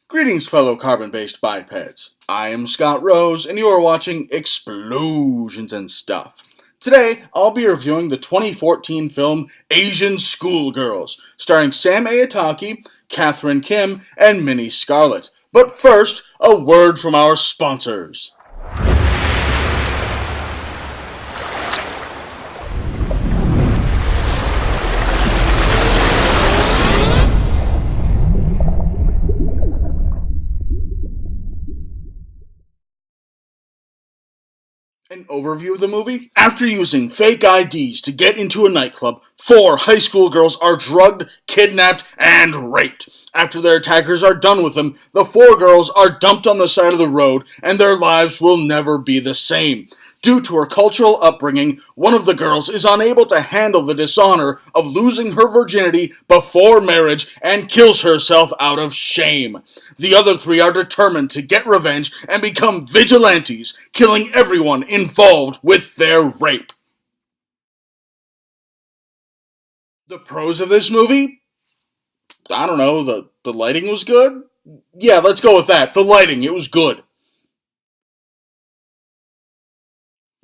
Greetings, fellow carbon-based bipeds. I am Scott Rose, and you are watching Explosions and Stuff. Today, I'll be reviewing the 2014 film Asian Schoolgirls, starring Sam Aitaki, Catherine Kim, and Minnie Scarlett. But first, a word from our sponsors. An overview of the movie? After using fake IDs to get into a nightclub, 4 high school girls are drugged, kidnapped, and raped. After their attackers are done with them, the 4 girls are dumped on the side of the road, and their lives will never be the same. Due to her cultural upbringing, one of the girls is unable to handle the dishonor of losing her virginity before marriage and kills herself out of shame. The other 3 are determined to get revenge and become vigilantes, killing everyone involved with their rape. The pros of this movie? I don't know, the lighting was good? Yeah, let's go with that. The lighting, it was good.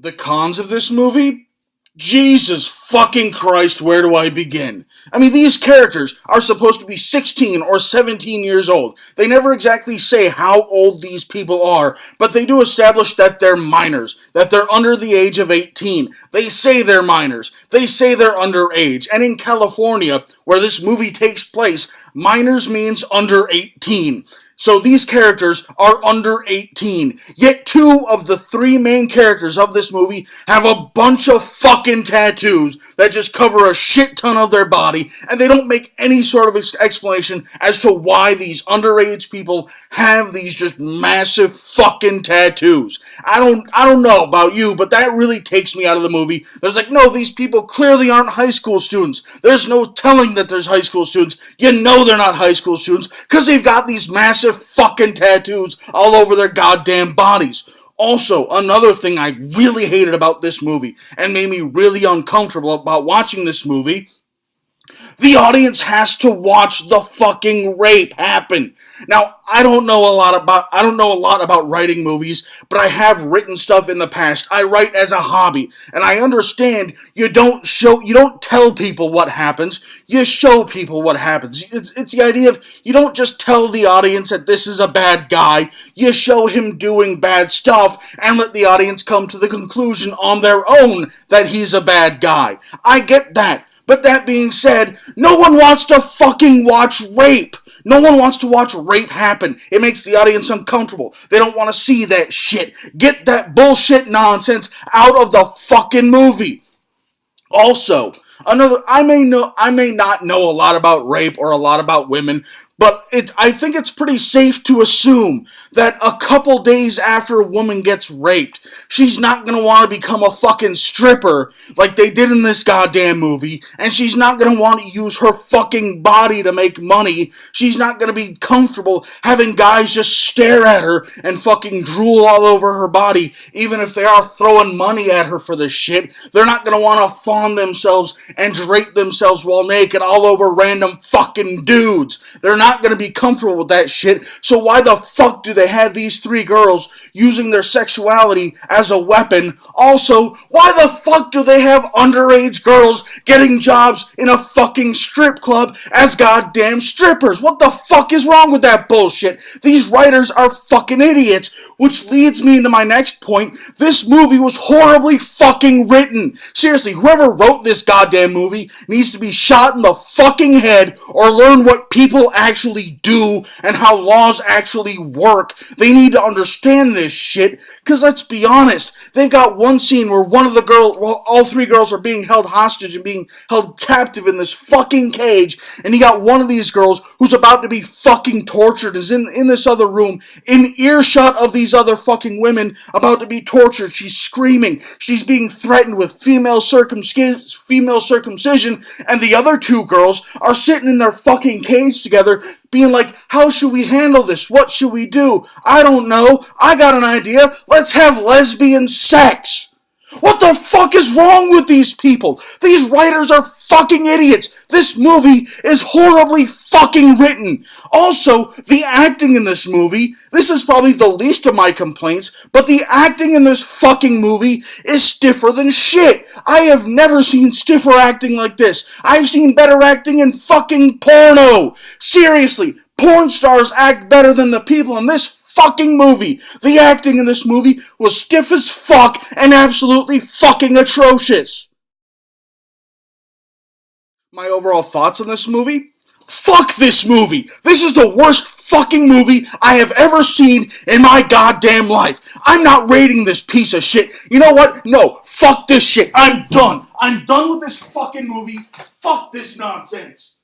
The cons of this movie? Jesus fucking Christ, where do I begin? I mean, these characters are supposed to be 16 or 17 years old. They never exactly say how old these people are, but they do establish that they're minors, that they're under the age of 18. They say they're minors. They say they're underage. And in California, where this movie takes place, minors means under 18. So these characters are under 18. Yet 2 of the 3 main characters of this movie have a bunch of fucking tattoos that just cover a shit ton of their body, and they don't make any sort of explanation as to why these underage people have these just massive fucking tattoos. I don't know about you, but that really takes me out of the movie. There's like, no, these people clearly aren't high school students. There's no telling that there's high school students. You know they're not high school students because they've got these massive fucking tattoos all over their goddamn bodies. Also, another thing I really hated about this movie and made me really uncomfortable about watching this movie, the audience has to watch the fucking rape happen. Now, I don't know a lot about writing movies, but I have written stuff in the past. I write as a hobby, and I understand you don't tell people what happens. You show people what happens. It's the idea of you don't just tell the audience that this is a bad guy. You show him doing bad stuff and let the audience come to the conclusion on their own that he's a bad guy. I get that. But that being said, no one wants to fucking watch rape. No one wants to watch rape happen. It makes the audience uncomfortable. They don't want to see that shit. Get that bullshit nonsense out of the fucking movie. Also, I may not know a lot about rape or a lot about women, but I think it's pretty safe to assume that a couple days after a woman gets raped, she's not going to want to become a fucking stripper like they did in this goddamn movie, and she's not going to want to use her fucking body to make money. She's not going to be comfortable having guys just stare at her and fucking drool all over her body, even if they are throwing money at her for this shit. They're not going to want to fawn themselves and drape themselves while naked all over random fucking dudes. They're not going to be comfortable with that shit, so why the fuck do they have these 3 girls using their sexuality as a weapon? Also, why the fuck do they have underage girls getting jobs in a fucking strip club as goddamn strippers? What the fuck is wrong with that bullshit? These writers are fucking idiots, which leads me into my next point. This movie was horribly fucking written. Seriously, whoever wrote this goddamn movie needs to be shot in the fucking head or learn what people actually do and how laws actually work. They need to understand this shit, because let's be honest, they've got one scene where all 3 girls are being held hostage and being held captive in this fucking cage, and you got one of these girls who's about to be fucking tortured, is in this other room, in earshot of these other fucking women about to be tortured. She's screaming. She's being threatened with female circumcision, and the other 2 girls are sitting in their fucking cage together being like, how should we handle this? What should we do? I don't know. I got an idea. Let's have lesbian sex. What the fuck is wrong with these people? These writers are fucking idiots. This movie is horribly fucking written. Also, the acting in this movie, this is probably the least of my complaints, but the acting in this fucking movie is stiffer than shit. I have never seen stiffer acting like this. I've seen better acting in fucking porno. Seriously, porn stars act better than the people in this fucking movie. The acting in this movie was stiff as fuck and absolutely fucking atrocious. My overall thoughts on this movie? Fuck this movie! This is the worst fucking movie I have ever seen in my goddamn life. I'm not rating this piece of shit. You know what? No, fuck this shit. I'm done. I'm done with this fucking movie. Fuck this nonsense.